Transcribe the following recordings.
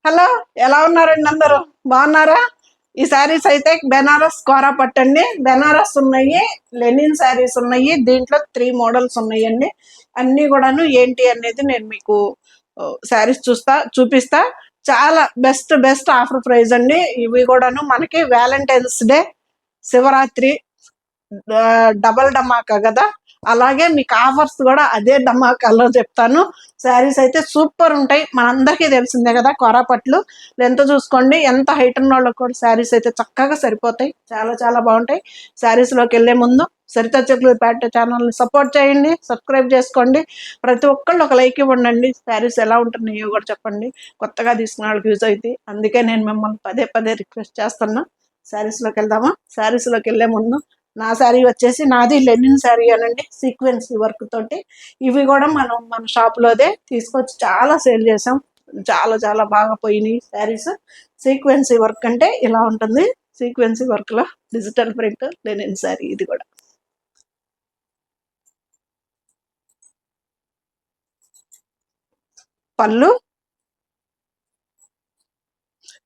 Hello, ఎలా ఉన్నారండి? అందరూ బాగున్నారా? ఈ శారీస్ అయితే బెనారస్ కోరా పట్టండి. బెనారస్ ఉన్నాయి, లెనిన్ శారీస్ ఉన్నాయి. దీంట్లో 3 మోడల్స్ ఉన్నాయండి. అన్నీ కూడాను ఏంటి అనేది నేను మీకు శారీస్ చూపిస్తా. చాలా బెస్ట్ బెస్ట్ ఆఫర్ ప్రైస్ అండి. ఇవి కూడాను మనకి Valentine's day, Shivaratri double dhamaka కదా, అలాగే మీకు ఆఫర్స్ కూడా అదే డమాకాలో చెప్తాను. శారీస్ అయితే సూపర్ ఉంటాయి. మనందరికీ తెలిసిందే కదా, కొరాపట్లు ఎంత చూసుకోండి, ఎంత హైట్ ఉన్న వాళ్ళకి కూడా శారీస్ అయితే చక్కగా సరిపోతాయి. చాలా చాలా బాగుంటాయి. శారీస్లోకి వెళ్ళే ముందు సరిత చెక్కులపేట ఛానల్ని సపోర్ట్ చేయండి, సబ్స్క్రైబ్ చేసుకోండి. ప్రతి ఒక్కళ్ళు ఒక లైక్ ఇవ్వండి. శారీస్ ఎలా ఉంటున్నాయో కూడా చెప్పండి. కొత్తగా తీసుకున్న వాళ్ళకి యూజ్ అవుతాయి. అందుకే నేను మిమ్మల్ని పదే పదే రిక్వెస్ట్ చేస్తున్నా. శారీస్లోకి వెళ్దామా? శారీస్లోకి వెళ్ళే ముందు నా శారీ వచ్చేసి నాది లెనిన్ శారీ అనండి, సీక్వెన్స్ వర్క్ తోటి. ఇవి కూడా మన షాప్లోదే తీసుకొచ్చి చాలా సేల్ చేసాం. చాలా చాలా బాగా పోయినాయి శారీస్. సీక్వెన్సీ వర్క్ అంటే ఇలా ఉంటుంది. సీక్వెన్సీ వర్క్లో డిజిటల్ ప్రింట్ లెనిన్ శారీ. ఇది కూడా పళ్ళు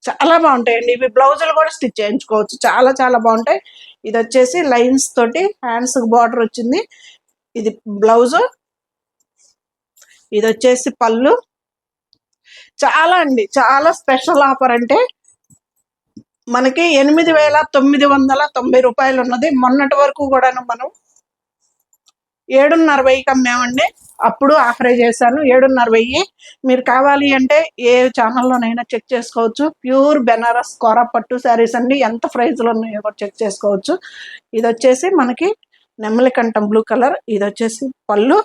చాలా బాగుంటాయండి. ఇవి బ్లౌజులు కూడా స్టిచ్ చేయించుకోవచ్చు. చాలా చాలా బాగుంటాయి. ఇది వచ్చేసి లైన్స్ తోటి హ్యాండ్స్ బార్డర్ వచ్చింది. ఇది బ్లౌజు, ఇది వచ్చేసి పళ్ళు. చాలా అండి, చాలా స్పెషల్ ఆఫర్. అంటే మనకి 8,990 రూపాయలు ఉన్నది. మొన్నటి వరకు కూడాను మనం 7,500కి అమ్మామండి. అప్పుడు ఆఫరే చేశాను 7,500. మీరు కావాలి అంటే ఏ ఛానల్లోనైనా చెక్ చేసుకోవచ్చు. ప్యూర్ బెనారస్ కోరా పట్టు శారీస్ అండి. ఎంత ప్రైజ్లో ఉన్నాయో కూడా చెక్ చేసుకోవచ్చు. ఇది వచ్చేసి మనకి నెమ్మలికంఠం బ్లూ కలర్. ఇది వచ్చేసి పళ్ళు.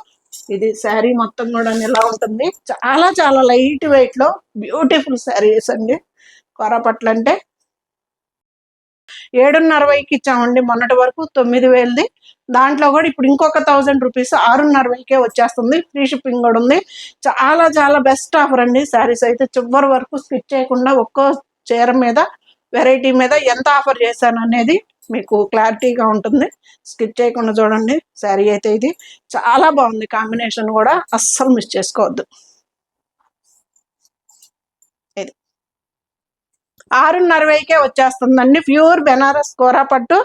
ఇది శారీ మొత్తం కూడా ఎలా ఉంటుంది, చాలా చాలా లైట్ వెయిట్లో బ్యూటిఫుల్ శారీస్ అండి. కోరా పట్లు అంటే 7,500కి ఇచ్చామండి మొన్నటి వరకు. 9,000ది. దాంట్లో కూడా ఇప్పుడు ఇంకొక 1000 రూపీస్ 6,500కే వచ్చేస్తుంది. ఫ్రీ షిప్పింగ్ కూడా ఉంది. చాలా చాలా బెస్ట్ ఆఫర్ అండి. శారీస్ అయితే చివరి వరకు స్కిప్ చేయకుండా ఒక్కో చీర మీద, వెరైటీ మీద ఎంత ఆఫర్ చేశాను అనేది మీకు క్లారిటీగా ఉంటుంది. స్కిప్ చేయకుండా చూడండి. శారీ అయితే ఇది చాలా బాగుంది. కాంబినేషన్ కూడా అస్సలు మిస్ చేసుకోవద్దు. ఇది 6,500కే వచ్చేస్తుందండి. ప్యూర్ బెనారస్ కోరా పట్టు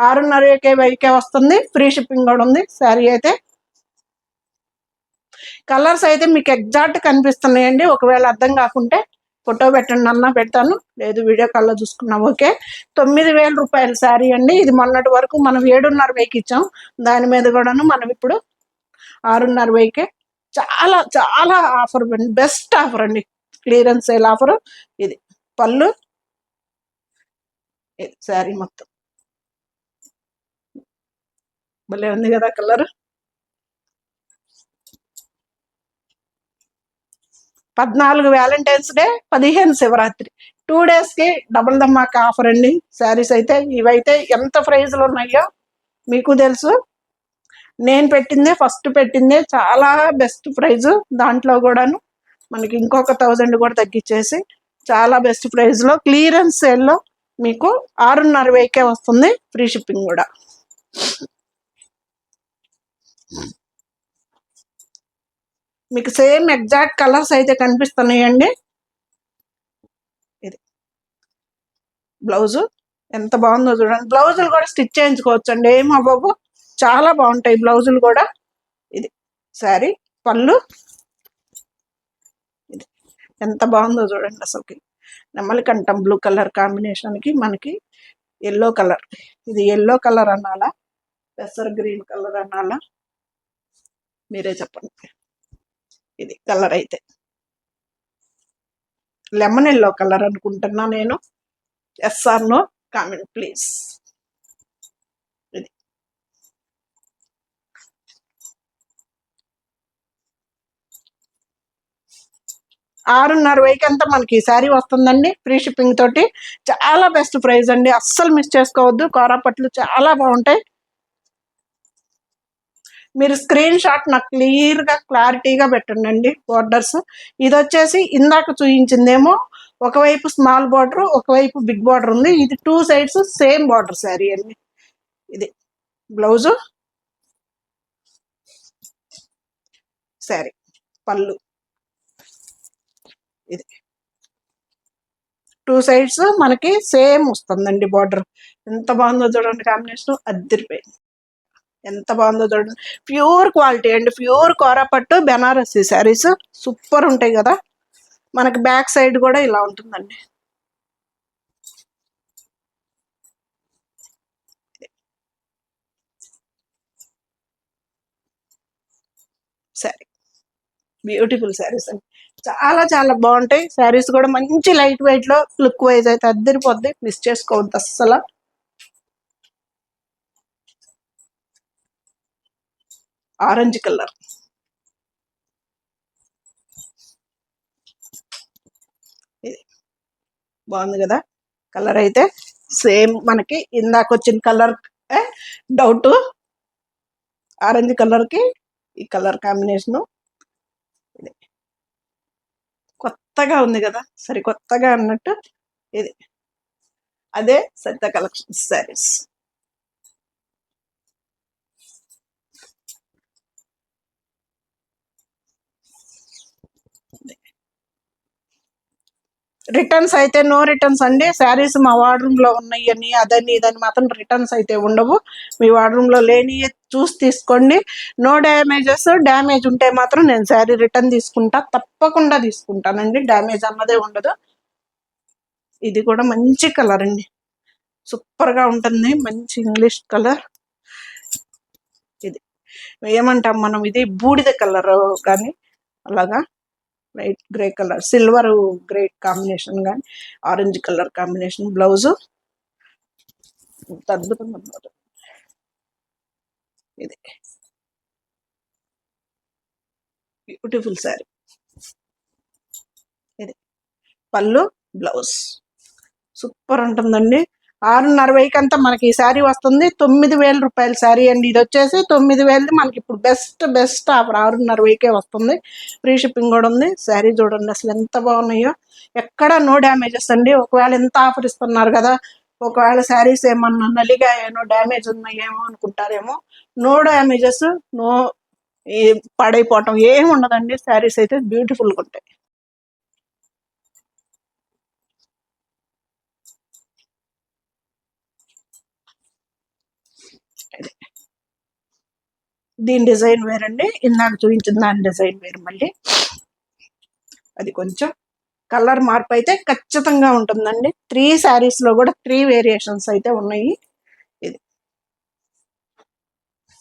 6,500కే వస్తుంది. ఫ్రీ షిప్పింగ్ కూడా ఉంది. శారీ అయితే కలర్స్ అయితే మీకు ఎగ్జాక్ట్ కనిపిస్తున్నాయండి. ఒకవేళ అర్థం కాకుంటే ఫోటో పెట్టండి అన్నా పెడతాను, లేదు వీడియో కాల్లో చూసుకున్నాం. ఓకే. 9,000 రూపాయల శారీ అండి. ఇది మొన్నటి వరకు మనం 7,500కి ఇచ్చాం. దాని మీద కూడాను మనం ఇప్పుడు 6,500కే చాలా చాలా ఆఫర్, బెస్ట్ ఆఫర్ అండి. Clearance sale offer. ఇది పళ్ళు, ఇది శారీ మొత్తం భలే ఉంది కదా కలర్. 14 వ్యాలంటైన్స్ డే, 15 శివరాత్రి, 2 డేస్కి డబుల్ ధమాకా ఆఫర్ అండి. శారీస్ అయితే ఇవైతే ఎంత ప్రైజ్లు ఉన్నాయో మీకు తెలుసు. నేను ఫస్ట్ పెట్టిందే చాలా బెస్ట్ ప్రైజ్. దాంట్లో కూడాను మనకి ఇంకొక 1000 కూడా తగ్గించేసి చాలా బెస్ట్ ప్రైజ్లో క్లియరెన్స్ సేల్లో మీకు 6,500కే వస్తుంది. ఫ్రీ షిప్పింగ్ కూడా. మీకు సేమ్ ఎగ్జాక్ట్ కలర్స్ అయితే కనిపిస్తున్నాయండి. ఇది బ్లౌజు ఎంత బాగుందో చూడండి. బ్లౌజులు కూడా స్టిచ్ చేయించుకోవచ్చు అండి, ఏం అవ్వవు. చాలా బాగుంటాయి బ్లౌజులు కూడా. ఇది శారీ, పళ్ళు. ఇది ఎంత బాగుందో చూడండి అసలుకి. నెమలికంఠం బ్లూ కలర్ కాంబినేషన్కి మనకి ఎల్లో కలర్. ఇది ఎల్లో కలర్ అనాలా, పెసర్ గ్రీన్ కలర్ అనాలా, మీరే చెప్పండి. ఇది కలర్ అయితే లెమన్ ఎల్లో కలర్ అనుకుంటున్నా నేను. ఎస్ఆర్ నో కామెంట్ ప్లీజ్. ఇది 6,500కి అంతా మనకి ఈ శారీ వస్తుందండి, ఫ్రీ షిప్పింగ్ తోటి. చాలా బెస్ట్ ప్రైస్ అండి, అస్సలు మిస్ చేసుకోవద్దు. కోరా పట్లు చాలా బాగుంటాయి. మీరు స్క్రీన్ షాట్ నాకు క్లియర్గా క్లారిటీగా పెట్టండి బోర్డర్స్. ఇది వచ్చేసి ఇందాక చూపించిందేమో ఒకవైపు స్మాల్ బార్డర్, ఒకవైపు బిగ్ బార్డర్ ఉంది. ఇది 2 సైడ్స్ సేమ్ బార్డర్ శారీ అండి. ఇది బ్లౌజు, శారీ, పళ్ళు. ఇది టూ సైడ్స్ మనకి సేమ్ వస్తుందండి బార్డర్. ఎంత బాగుందో చూడండి, కాంబినేషన్ అద్దరిపోయింది. ఎంత బాగుందో చూడండి, ప్యూర్ క్వాలిటీ అండి, ప్యూర్ కోరాపట్టు బెనారసి శారీస్ సూపర్ ఉంటాయి కదా. మనకి బ్యాక్ సైడ్ కూడా ఇలా ఉంటుందండి. శారీ బ్యూటిఫుల్ శారీస్ అండి, చాలా చాలా బాగుంటాయి శారీస్ కూడా. మంచి లైట్ వెయిట్ లో లుక్ వైజ్ అయితే అద్దరిపోద్ది, మిస్ చేసుకోవద్దు అస్సలు. ఆరెంజ్ కలర్ ఇది బాగుంది కదా. కలర్ అయితే సేమ్ మనకి ఇందాక వచ్చిన కలర్ డౌట్, ఆరెంజ్ కలర్ కి ఈ కలర్ కాంబినేషను కొత్తగా ఉంది కదా, సరి కొత్తగా అన్నట్టు. ఇది అదే సరిత కలెక్షన్ శారీస్. రిటర్న్స్ అయితే నో రిటర్న్స్ అండి. శారీస్ మా వార్డ్రూమ్ లో ఉన్నాయి అని అదని ఇదని మాత్రం రిటర్న్స్ అయితే ఉండవు. మీ వార్డ్రూమ్ లో లేని చూసి తీసుకోండి. No damages. డ్యామేజ్ ఉంటే మాత్రం నేను శారీ రిటర్న్ తీసుకుంటా, తప్పకుండా తీసుకుంటానండి, డ్యామేజ్ అన్నదే ఉండదు. ఇది కూడా మంచి కలర్ అండి, సూపర్ గా ఉంటుంది, మంచి ఇంగ్లీష్ కలర్. ఇది ఏమంటాం మనం, ఇది బూడిద కలర్ కానీ అలాగా light grey colour, silver grey combination కానీ ఆరెంజ్ కలర్ కాంబినేషన్ బ్లౌజ్ అద్భుతంగా ఉన్నది. ఇది బ్యూటిఫుల్ శారీ. ఇది పళ్ళు బ్లౌజ్ సూపర్ ఉంటుందండి. 6,500 అంతా మనకి ఈ శారీ వస్తుంది. 9,000 రూపాయల శారీ అండి. ఇది వచ్చేసి 9,000 మనకి ఇప్పుడు బెస్ట్ ఆఫర్ 6,500కే వస్తుంది. ఫ్రీ షిప్పింగ్ కూడా ఉంది. శారీ చూడండి అసలు ఎంత బాగున్నాయో, ఎక్కడ నో డ్యామేజెస్ అండి. ఒకవేళ ఎంత ఆఫర్ ఇస్తున్నారు కదా, ఒకవేళ శారీస్ ఏమన్నా నలిగాయేనో డ్యామేజ్ ఉన్నాయేమో అనుకుంటారేమో. నో డ్యామేజెస్, నో పడైపోవటం ఏమి ఉండదండి. శారీస్ అయితే బ్యూటిఫుల్గా ఉంటాయి. దీని డిజైన్ వేరండి, ఇందాక చూపించిన దాని డిజైన్ వేరు. మళ్ళీ అది కొంచెం కలర్ మార్పు అయితే ఖచ్చితంగా ఉంటుందండి. 3 శారీస్ లో కూడా 3 వేరియేషన్స్ అయితే ఉన్నాయి. ఇది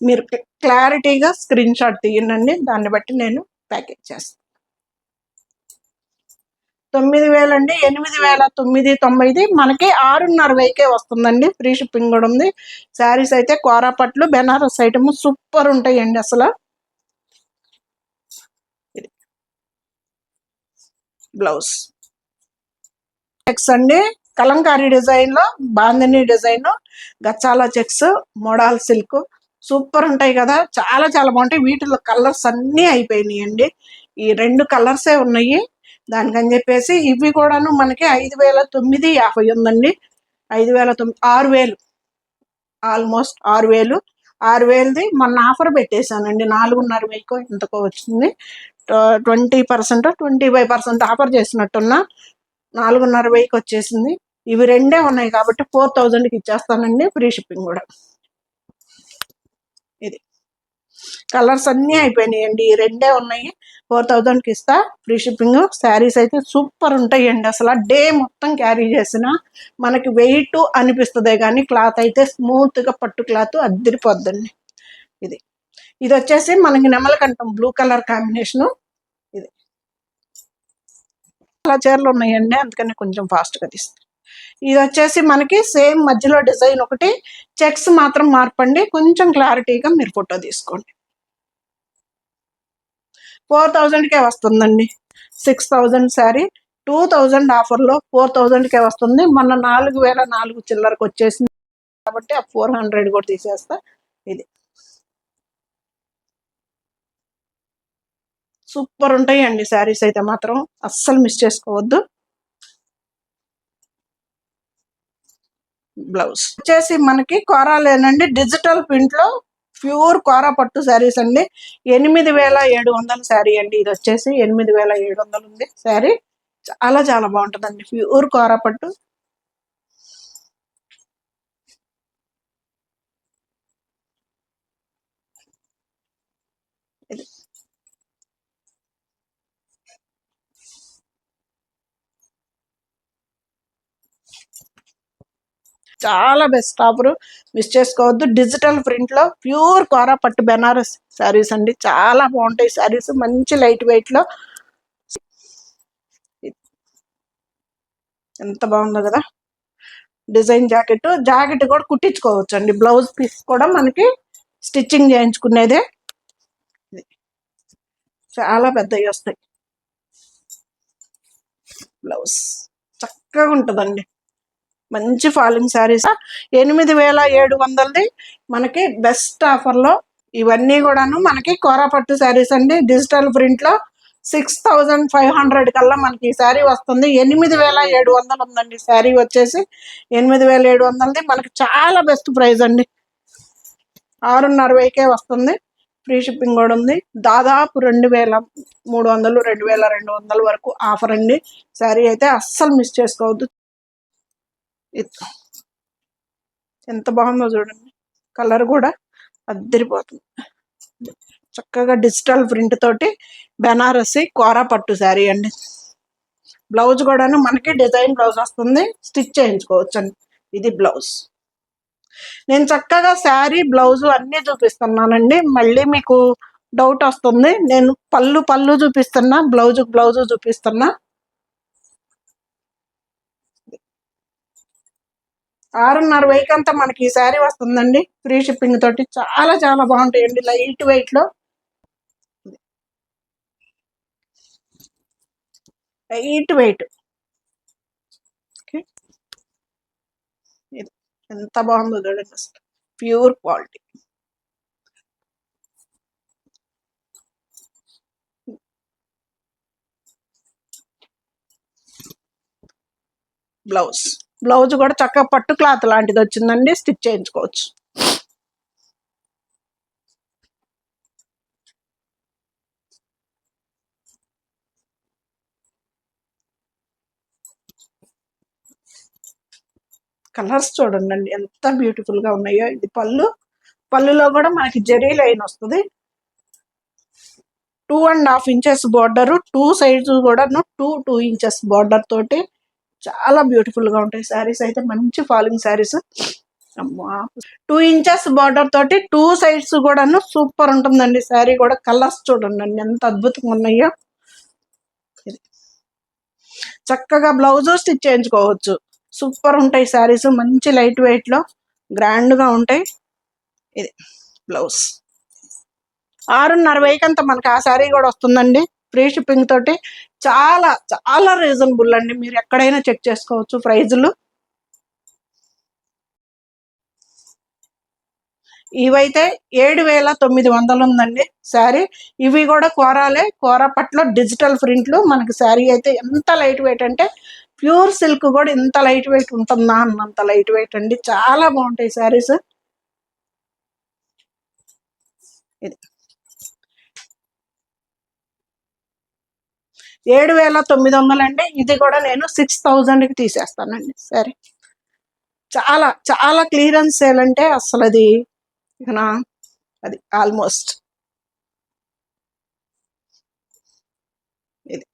మీరు క్లారిటీగా స్క్రీన్ షాట్ తీయండి, దాన్ని బట్టి నేను ప్యాకేజ్ చేస్తాను. 9,000 అండి, 8,990 మనకి 6,500కే వస్తుందండి. ఫ్రీ షిప్పింగ్ కూడా ఉంది. శారీస్ అయితే కోరాపట్లు బెనారస్ ఐటమ్ సూపర్ ఉంటాయండి అసలు. బ్లౌజ్ చెక్స్ అండి, కలంకారీ డిజైన్ లో బాందిని డిజైన్, గచ్చాల చెక్స్, మోడల్ సిల్క్ సూపర్ ఉంటాయి కదా, చాలా చాలా బాగుంటాయి. వీటిలో కలర్స్ అన్నీ అయిపోయినాయి అండి. ఈ 2 కలర్సే ఉన్నాయి. దానికని చెప్పేసి ఇవి కూడాను మనకి 5,950 ఉందండి. 5,900, 6,000, ఆల్మోస్ట్ 6,000. 6,000ది మొన్న ఆఫర్ పెట్టేశానండి, 4,500 ఎంతకో వచ్చింది. 20%, 25% ఆఫర్ చేసినట్టున్నా, 4,500కి వచ్చేసింది. ఇవి 2 ఉన్నాయి కాబట్టి 4,000కి ఇచ్చేస్తానండి, ఫ్రీ షిప్పింగ్ కూడా. ఇది కలర్స్ అన్నీ అయిపోయినాయండి, ఈ 2 ఉన్నాయి. 4,000కి ఇస్తా, ఫ్రీ షిప్పింగ్. శారీస్ అయితే సూపర్ ఉంటాయండి అసలు. డే మొత్తం క్యారీ చేసిన మనకి వెయిట్ అనిపిస్తుంది కానీ క్లాత్ అయితే స్మూత్గా పట్టు క్లాత్ అద్దరిపోద్దండి. ఇది ఇది వచ్చేసి మనకి నెమలకంఠం బ్లూ కలర్ కాంబినేషను. ఇది చాలా చీరలు ఉన్నాయండి, అందుకని కొంచెం ఫాస్ట్గా తీస్తాను. ఇది వచ్చేసి మనకి సేమ్ మధ్యలో డిజైన్ ఒకటి, చెక్స్ మాత్రం మార్పండి, కొంచెం క్లారిటీగా మీరు ఫోటో తీసుకోండి. 4,000కే వస్తుందండి. 6,000 శారీ 2,000 ఆఫర్లో 4,000కే వస్తుంది. మొన్న 4,004 చిల్లరకు వచ్చేసింది కాబట్టి ఆ 400 కూడా తీసేస్తా. ఇది సూపర్ ఉంటాయండి శారీస్ అయితే మాత్రం అస్సలు మిస్ చేసుకోవద్దు. బ్లౌజ్ వచ్చేసి మనకి కోరాలేనండి, డిజిటల్ ప్రింట్ లో ప్యూర్ కోరా పట్టు శారీస్ అండి. 8,700 శారీ అండి. ఇది వచ్చేసి 8,700 ఉంది శారీ. చాలా చాలా బాగుంటుందండి, ప్యూర్ కోరా పట్టు. ఇది చాలా బెస్ట్ ఆఫర్, మిస్ చేసుకోవద్దు. డిజిటల్ ప్రింట్ లో ప్యూర్ కోరా పట్టు బెనారస్ శారీస్ అండి, చాలా బాగుంటాయి శారీస్, మంచి లైట్ వెయిట్ లో. ఎంత బాగుందో కదా, డిజైన్ జాకెట్, జాకెట్ కూడా కుట్టించుకోవచ్చు అండి, బ్లౌజ్ పీస్ కూడా మనకి స్టిచ్చింగ్ చేయించుకునేదే. చాలా పెద్దవి వస్తాయి, బ్లౌజ్ చక్కగా ఉంటుందండి, మంచి ఫాలింగ్ శారీస్. 8700 మనకి బెస్ట్ ఆఫర్లో ఇవన్నీ కూడాను మనకి కోరా పట్టు శారీస్ అండి, డిజిటల్ ప్రింట్లో 6500 కల్లా మనకి ఈ శారీ వస్తుంది. 8700 ఉందండి శారీ వచ్చేసి, 8700 మనకి చాలా బెస్ట్ ప్రైస్ అండి. 6,500కే వస్తుంది, ఫ్రీ షిప్పింగ్ కూడా ఉంది. దాదాపు 2300 2200 వరకు ఆఫర్ అండి. శారీ అయితే అస్సలు మిస్ చేసుకోవద్దు. ఎంత బాగుందో చూడండి, కలర్ కూడా అద్దరిపోతుంది. చక్కగా డిజిటల్ ప్రింట్ తోటి బెనారసి కోరా పట్టు శారీ అండి. బ్లౌజ్ కూడాను మనకి డిజైన్ బ్లౌజ్ వస్తుంది, స్టిచ్ చేయించుకోవచ్చు అండి. ఇది బ్లౌజ్. నేను చక్కగా శారీ బ్లౌజ్ అన్నీ చూపిస్తున్నానండి, మళ్ళీ మీకు డౌట్ వస్తుంది. నేను పళ్ళు చూపిస్తున్నా, బ్లౌజ్ చూపిస్తున్నా. 6,500 అంతా మనకి ఈ శారీ వస్తుందండి, ఫ్రీ షిప్పింగ్ తోటి. చాలా చాలా బాగుంటాయండి, లైట్ వెయిట్ లో, లైట్ వెయిట్. ఎంత బాగుందో చూడండి, ప్యూర్ క్వాలిటీ. బ్లౌజ్ కూడా చక్కగా పట్టు క్లాత్ లాంటిది వచ్చిందండి, స్టిచ్ చేయించుకోవచ్చు. కలర్స్ చూడండి ఎంత బ్యూటిఫుల్ గా ఉన్నాయో. ఇది పళ్ళులో కూడా మనకి జరీ లైన్ వస్తుంది, 2.5 ఇంచెస్ బార్డర్, 2 సైడ్స్ కూడా 2 ఇంచెస్ బార్డర్ తోటి చాలా బ్యూటిఫుల్ గా ఉంటాయి శారీస్ అయితే, మంచి ఫాలింగ్ శారీస్. 2 ఇంచెస్ బార్డర్ తోటి 2 సైడ్స్ కూడాను సూపర్ ఉంటుందండి శారీ కూడా. కలర్స్ చూడండి ఎంత అద్భుతంగా ఉన్నాయో. చక్కగా బ్లౌజ్ స్టిచ్ చేయించుకోవచ్చు, సూపర్ ఉంటాయి శారీస్, మంచి లైట్ వెయిట్ లో గ్రాండ్ గా ఉంటాయి. ఇది బ్లౌజ్. 6,500 అంతా మనకి ఆ శారీ కూడా వస్తుందండి, ఫ్రీ షిప్పింగ్ తోటి. చాలా చాలా రీజనబుల్ అండి, మీరు ఎక్కడైనా చెక్ చేసుకోవచ్చు ప్రైజులు. ఇవైతే 7,900 ఉందండి శారీ. ఇవి కూడా కోరా పట్లో డిజిటల్ ప్రింట్లు మనకి. శారీ అయితే ఎంత లైట్ వెయిట్ అంటే, ప్యూర్ సిల్క్ కూడా ఇంత లైట్ వెయిట్ ఉంటుందా అన్నంత లైట్ వెయిట్ అండి, చాలా బాగుంటాయి శారీస్. ఇది 7,900 అండి, ఇది కూడా నేను 6,000కి తీసేస్తానండి సరే. చాలా చాలా క్లియరెన్స్ సేల్ అంటే అసలు అది అది ఆల్మోస్ట్. ఇది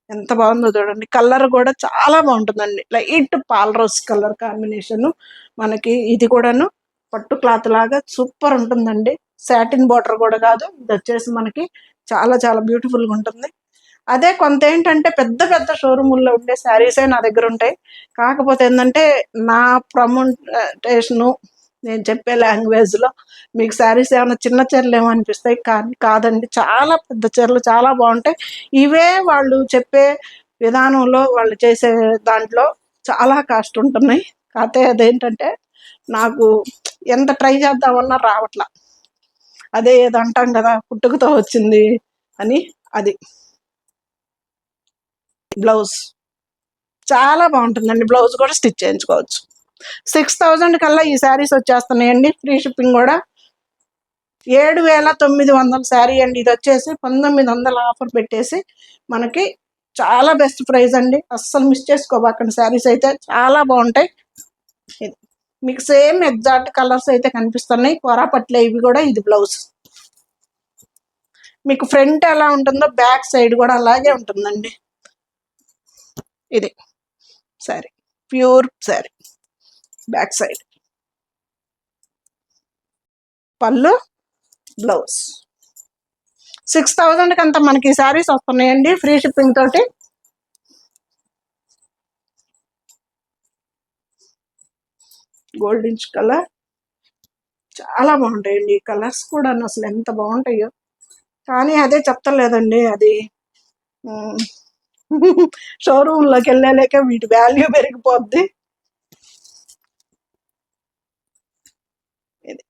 ఎంత బాగుందో చూడండి, కలర్ కూడా చాలా బాగుంటుందండి, లైట్ పాల్ రోజ్ కలర్ కాంబినేషన్ మనకి. ఇది కూడాను పట్టు క్లాత్ లాగా సూపర్ ఉంటుందండి, సాటిన్ బార్డర్ కూడా కాదు, ఇది వచ్చేసి మనకి చాలా చాలా బ్యూటిఫుల్ గా ఉంటుంది. అదే కొంత ఏంటంటే పెద్ద పెద్ద షోరూముల్లో ఉండే శారీసే నా దగ్గర ఉంటాయి. కాకపోతే ఏంటంటే నా ప్రమోటేషను, నేను చెప్పే లాంగ్వేజ్లో మీకు శారీస్ ఏమైనా చిన్న చీరలు ఏమో అనిపిస్తాయి, కానీ కాదండి, చాలా పెద్ద చీరలు చాలా బాగుంటాయి. ఇవే వాళ్ళు చెప్పే విధానంలో వాళ్ళు చేసే దాంట్లో చాలా కాస్ట్ ఉంటున్నాయి. కాకపోతే అదేంటంటే నాకు ఎంత ట్రై చేద్దామన్నా రావట్లా. అదే ఏదో అంటాం కదా, పుట్టుకతో వచ్చింది అని. అది బ్లౌజ్ చాలా బాగుంటుందండి, బ్లౌజ్ కూడా స్టిచ్ చేయించుకోవచ్చు. 6,000 కల్లా ఈ శారీస్ వచ్చేస్తున్నాయండి, ఫ్రీ షిప్పింగ్ కూడా. 7,900 శారీ అండి, ఇది వచ్చేసి 1,900 ఆఫర్ పెట్టేసి మనకి చాలా బెస్ట్ ప్రైస్ అండి, అస్సలు మిస్ చేసుకోబాకండి. శారీస్ అయితే చాలా బాగుంటాయి. ఇది మీకు సేమ్ ఎగ్జాక్ట్ కలర్స్ అయితే కనిపిస్తున్నాయి. కోరాపట్లే ఇవి కూడా. ఇది బ్లౌజ్. మీకు ఫ్రంట్ ఎలా ఉంటుందో బ్యాక్ సైడ్ కూడా అలాగే ఉంటుందండి. ఇది sari, pure sari. Back side పళ్ళు, బ్లౌజ్. 6000కి అంతా మనకి శారీస్ వస్తున్నాయండి, ఫ్రీ షిప్పింగ్ తోటి. గోల్డెన్ కలర్ చాలా బాగుంటాయండి. ఈ కలర్స్ కూడా అసలు ఎంత బాగుంటాయో, కానీ అదే చెప్తలేదండి, అది షోరూంలోకి వెళ్ళలేక వీటి వాల్యూ పెరిగిపోద్ది. ఇది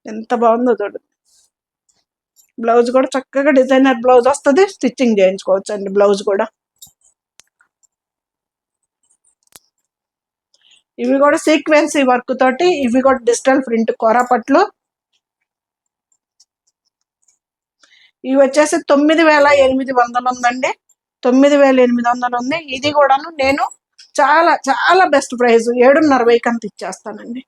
ఎంత బాగుందో చూడండి. బ్లౌజ్ కూడా చక్కగా డిజైనర్ బ్లౌజ్ వస్తుంది, స్టిచ్చింగ్ చేయించుకోవచ్చు అండి బ్లౌజ్ కూడా. ఇవి కూడా సీక్వెన్సీ వర్క్ తోటి, ఇవి కూడా డిజిటల్ ప్రింట్ కోరాపట్లు. ఇవి వచ్చేసి 9800 ఉందండి, 9800 ఉంది. ఇది కూడాను నేను చాలా చాలా బెస్ట్ ప్రైస్ 7,500 అంత ఇచ్చేస్తానండి.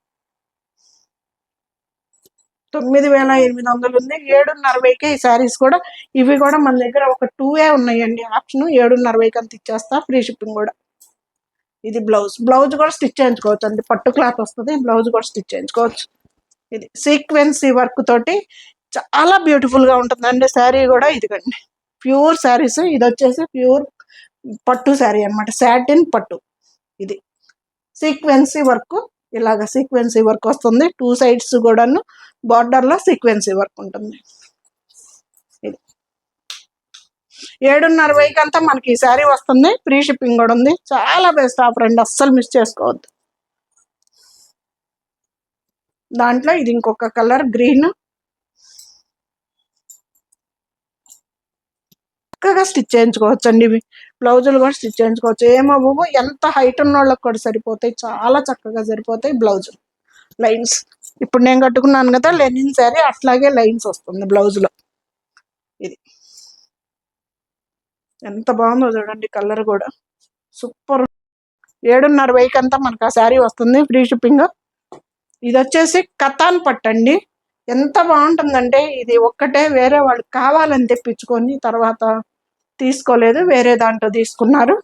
9800 ఉంది, 7,500కే ఈ శారీస్ కూడా. ఇవి కూడా మన దగ్గర ఒక 2 ఉన్నాయండి ఆప్షన్. 7,500 అంత ఇచ్చేస్తా, ఫ్రీ షిప్పింగ్ కూడా. ఇది బ్లౌజ్. బ్లౌజ్ కూడా స్టిచ్ చేయించుకోవచ్చు అండి, పట్టు క్లాత్ వస్తుంది, బ్లౌజ్ కూడా స్టిచ్ చేయించుకోవచ్చు. ఇది సీక్వెన్సీ వర్క్ తోటి చాలా బ్యూటిఫుల్ గా ఉంటుందండి శారీ కూడా. ఇదిగండి ప్యూర్ శారీస్. ఇది వచ్చేసి ప్యూర్ పట్టు శారీ అనమాట, సాటిన్ పట్టు. ఇది సీక్వెన్సీ వర్క్, ఇలాగ సీక్వెన్సీ వర్క్ వస్తుంది. 2 సైడ్స్ కూడాను బార్డర్ లో సీక్వెన్సీ వర్క్ ఉంటుంది. ఇది 7,500కి అంతా మనకి ఈ శారీ వస్తుంది, ఫ్రీ షిప్పింగ్ కూడా ఉంది. చాలా బెస్ట్ ఆఫర్ అండి, అస్సలు మిస్ చేసుకోవద్దు. దాంట్లో ఇది ఇంకొక కలర్ గ్రీన్. చక్కగా స్టిచ్ చేయించుకోవచ్చు అండి. ఇవి బ్లౌజులు కూడా స్టిచ్ చేయించుకోవచ్చు. ఏమవ్వవు, ఎంత హైట్ ఉన్న వాళ్ళకి కూడా సరిపోతాయి, చాలా చక్కగా సరిపోతాయి బ్లౌజులు. లైన్స్ ఇప్పుడు నేను కట్టుకున్నాను కదా లెనిన్ శారీ, అట్లాగే లైన్స్ వస్తుంది బ్లౌజ్ లో. ఇది ఎంత బాగుందో చూడండి, కలర్ కూడా సూపర్. 7,500కి అంతా మనకు ఆ శారీ వస్తుంది, ఫ్రీ షిప్పింగ్. ఇది వచ్చేసి కతాన్ పట్టండి, ఎంత బాగుంటుందంటే ఇది ఒక్కటే. వేరే వాళ్ళు కావాలని తెప్పించుకొని తర్వాత తీసుకోలేదు, వేరే దాంట్లో తీసుకున్నారు.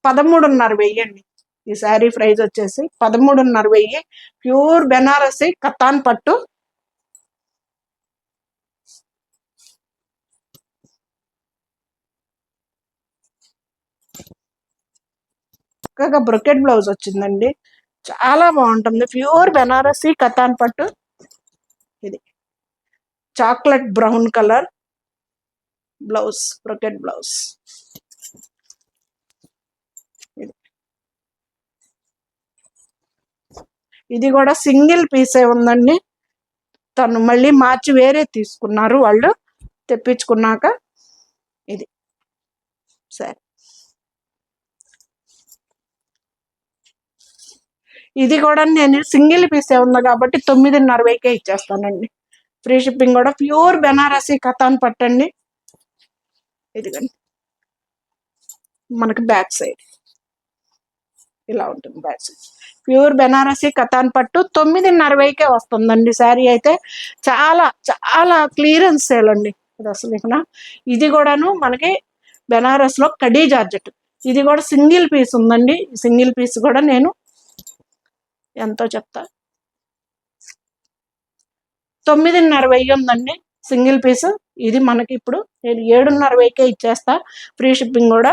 13,500 అండి ఈ శారీ ప్రైస్ వచ్చేసి. 13,500 ప్యూర్ బెనారసి కతాన్ పట్టు. చక్కగా బ్రొకెట్ బ్లౌజ్ వచ్చిందండి, చాలా బాగుంటుంది. ప్యూర్ బెనారసి కతాన్ పట్టు. ఇది chocolate brown colour blouse, brocade blouse. ఇది కూడా సింగిల్ పీసే ఉందండి, తను మళ్ళీ మార్చి వేరే తీసుకున్నారు వాళ్ళు తెప్పించుకున్నాక. ఇది సరే, ఇది కూడా నేను సింగిల్ పీసే ఉంది కాబట్టి 9,500కే ఇచ్చేస్తానండి, ఫ్రీ షిప్పింగ్ కూడా. ప్యూర్ బెనారసి కతాన్ పట్టండి. ఇదిగండి మనకి బ్యాక్ సైడ్ ఇలా ఉంటుంది, back side pure Banarasi katan పట్టు. 9,500కే వస్తుందండి శారీ అయితే. చాలా చాలా క్లియరెన్స్ సేల్ అండి ఇది అసలు ఇక్కడ. ఇది కూడాను మనకి బెనారస్ లో కడీ జార్జెట్. ఇది కూడా సింగిల్ పీస్ ఉందండి, సింగిల్ పీస్ కూడా నేను ఎంతో చెప్తా, 9,500 ఉందండి సింగిల్ పీస్. ఇది మనకి ఇప్పుడు నేను 7,500కే ఇచ్చేస్తా, ఫ్రీ షిప్పింగ్ కూడా.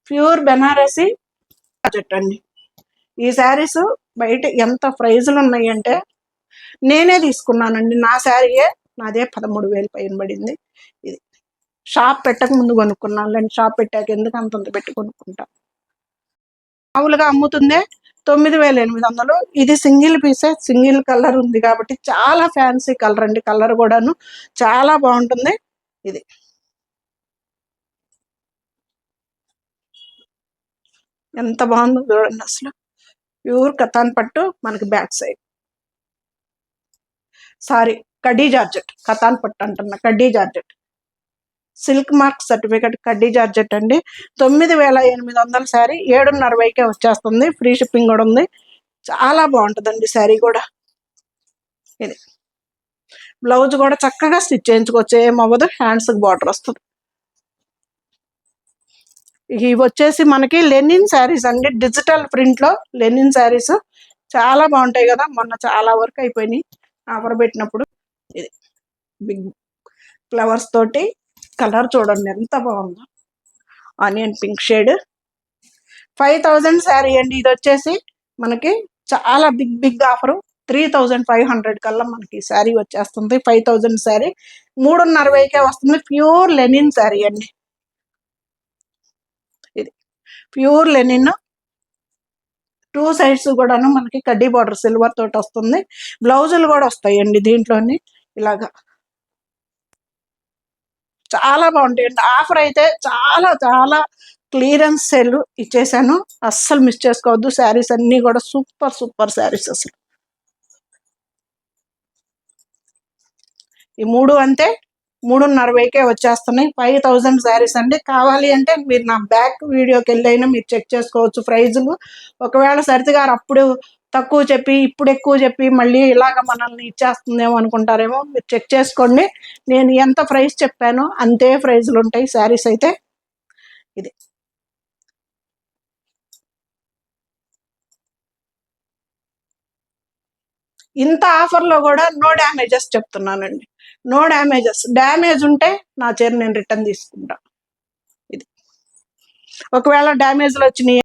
ప్యూర్ బెనారసి జార్జెట్ అండి. ఈ శారీస్ బయట ఎంత ప్రైజులు ఉన్నాయంటే, నేనే తీసుకున్నానండి, నా శారీయే నాదే 13,000 పైన పడింది. ఇది షాప్ పెట్టక ముందు కొనుక్కున్నాను లేండి, షాప్ పెట్టాక ఎందుకు అంతంత పెట్టి కొనుక్కుంటా. మామూలుగా అమ్ముతుందే 9,800. ఇది సింగిల్ పీసే, సింగిల్ కలర్ ఉంది కాబట్టి చాలా ఫ్యాన్సీ కలర్ అండి, కలర్ కూడాను చాలా బాగుంటుంది. ఇది ఎంత బాగుందో చూడండి అసలు, ప్యూర్ కతాన్ పట్టు మనకి బ్యాక్ సైడ్. సారీ కడ్డీ జార్జెట్, కతాన్ పట్టు అంటున్నా, కడ్డీ జార్జెట్, సిల్క్ మార్క్ సర్టిఫికెట్ కడ్డీ జార్జెట్ అండి. 9800 శారీ 7:30కే వచ్చేస్తుంది. ఫ్రీ షిప్పింగ్ కూడా ఉంది. చాలా బాగుంటుందండి శారీ కూడా. ఇది బ్లౌజ్ కూడా చక్కగా స్టిచ్ చేయించుకోవచ్చు, ఏమవ్వదు. హ్యాండ్స్కి బార్డర్ వస్తుంది. ఇవి వచ్చేసి మనకి లెనిన్ శారీస్ అండి, డిజిటల్ ప్రింట్లో లెనిన్ శారీస్ చాలా బాగుంటాయి కదా. మొన్న చాలా వరకు అయిపోయినాయి ఆఫర్ పెట్టినప్పుడు. ఇది బిగ్ ఫ్లవర్స్ తోటి కలర్ చూడండి ఎంత బాగుందో, ఆనియన్ పింక్ షేడ్. 5000 శారీ అండి. ఇది వచ్చేసి మనకి చాలా బిగ్ ఆఫరు. 3500 కల్లా మనకి శారీ వచ్చేస్తుంది. 5000 శారీ 3:60కే వస్తుంది. ప్యూర్ లెనిన్ శారీ అండి. ఇది ప్యూర్ లెనిన్, 2 సైడ్స్ కూడాను మనకి కడ్డీ బార్డర్ సిల్వర్ తోటి వస్తుంది. బ్లౌజులు కూడా వస్తాయండి దీంట్లోని ఇలాగా. చాలా బాగుంటాయండి. ఆఫర్ అయితే చాలా చాలా క్లియరెన్స్ సేల్ ఇచ్చేసాను, అస్సలు మిస్ చేసుకోవద్దు. శారీస్ అన్నీ కూడా సూపర్ సూపర్ శారీస్. అసలు ఈ 3 అంతే 3:60కే వచ్చేస్తున్నాయి. 5000 శారీస్ అండి. కావాలి అంటే మీరు నా బ్యాక్ వీడియోకి వెళ్ళైనా మీరు చెక్ చేసుకోవచ్చు ప్రైజులు. ఒకవేళ సరిత గారు అప్పుడు తక్కువ చెప్పి ఇప్పుడు ఎక్కువ చెప్పి మళ్ళీ ఇలాగ మనల్ని ఇచ్చేస్తుందేమో అనుకుంటారేమో. మీరు చెక్ చేసుకోండి. నేను ఎంత ప్రైస్ చెప్పానో అంతే ప్రైజులు ఉంటాయి శారీస్ అయితే. ఇది ఇంత ఆఫర్లో కూడా నో డ్యామేజెస్ చెప్తున్నానండి. No damages. డ్యామేజ్ ఉంటే నా చీర నేను రిటర్న్ తీసుకుంటా. ఇది ఒకవేళ డ్యామేజ్లు వచ్చినాయి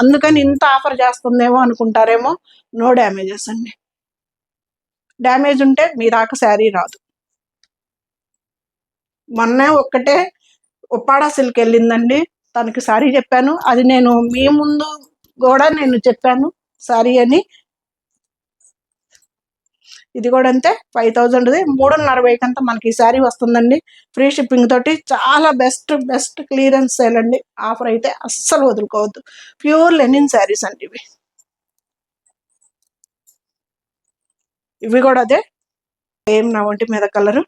అందుకని ఇంత ఆఫర్ చేస్తుందేమో అనుకుంటారేమో. నో డ్యామేజెస్ అండి. డ్యామేజ్ ఉంటే మీ దాకా శారీ రాదు. మొన్నే ఒక్కటే ఉప్పాడ సిల్క్ వెళ్ళిందండి, తనకి శారీ చెప్పాను. అది నేను మీ ముందు కూడా నేను చెప్పాను శారీ అని. ఇది కూడా అంతే 5000ది 3:60కి అంతా మనకి ఈ శారీ వస్తుందండి. ఫ్రీ షిప్పింగ్ తోటి చాలా బెస్ట్ బెస్ట్ క్లియరెన్స్ సేల్ అండి. ఆఫర్ అయితే అస్సలు వదులుకోవద్దు. ప్యూర్ లెనిన్ శారీస్ అండి ఇవి. ఇవి కూడా అదే సేమ్ నా ఒంటి మీద కలరు,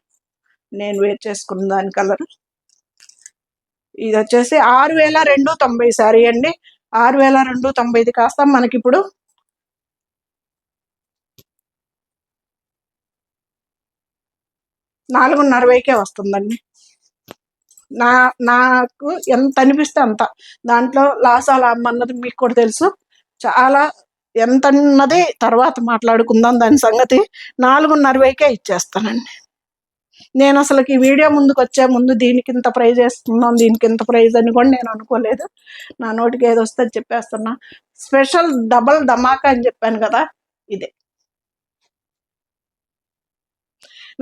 నేను వేర్ చేసుకున్న దాని కలరు. ఇది వచ్చేసి 6290 శారీ అండి. 6290 కాస్త మనకి ఇప్పుడు 4:60కే వస్తుందండి. నాకు ఎంత అనిపిస్తే అంత, దాంట్లో లాస్ అలా అమ్మన్నది మీకు కూడా తెలుసు. చాలా ఎంత అన్నది తర్వాత మాట్లాడుకుందాం దాని సంగతి. 4:60కే ఇచ్చేస్తానండి. నేను అసలుకి ఈ వీడియో ముందుకు వచ్చే ముందు దీనికి ఇంత ప్రైజ్ వేస్తున్నాం, దీనికి ఇంత ప్రైజ్ అని కూడా నేను అనుకోలేదు. నా నోటికి ఏది వస్తే చెప్పేస్తున్నా. స్పెషల్ డబల్ ధమాకా అని చెప్పాను కదా, ఇదే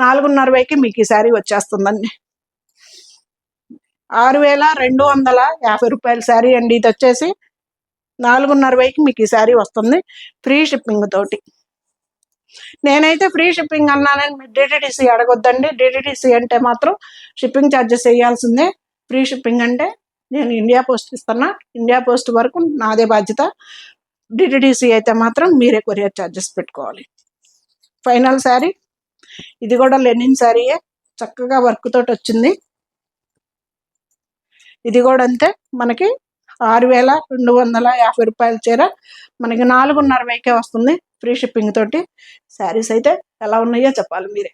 4:60కి మీకు ఈ శారీ వచ్చేస్తుందండి. 6250 రూపాయల శారీ అండి. ఇది వచ్చేసి 4:30కి మీకు ఈ శారీ వస్తుంది ఫ్రీ షిప్పింగ్ తోటి. నేనైతే ఫ్రీ షిప్పింగ్ అన్నానని మీరు డిటిడిసి అడగొద్దండి. డిటిడిసి అంటే మాత్రం షిప్పింగ్ ఛార్జెస్ వేయాల్సిందే. ఫ్రీ షిప్పింగ్ అంటే నేను ఇండియా పోస్ట్ ఇస్తున్నా, ఇండియా పోస్ట్ వరకు నాదే బాధ్యత. డిటిడిసి అయితే మాత్రం మీరే కొరియర్ ఛార్జెస్ పెట్టుకోవాలి. ఫైనల్ శారీ ఇది కూడా లెనిన్ శారీయే, చక్కగా వర్క్ తోటి వచ్చింది. ఇది కూడా అంతే మనకి 6250 రూపాయల చీర మనకి 4:30కే వస్తుంది ఫ్రీ షిప్పింగ్ తోటి. శారీస్ అయితే ఎలా ఉన్నాయో చెప్పాలి మీరే.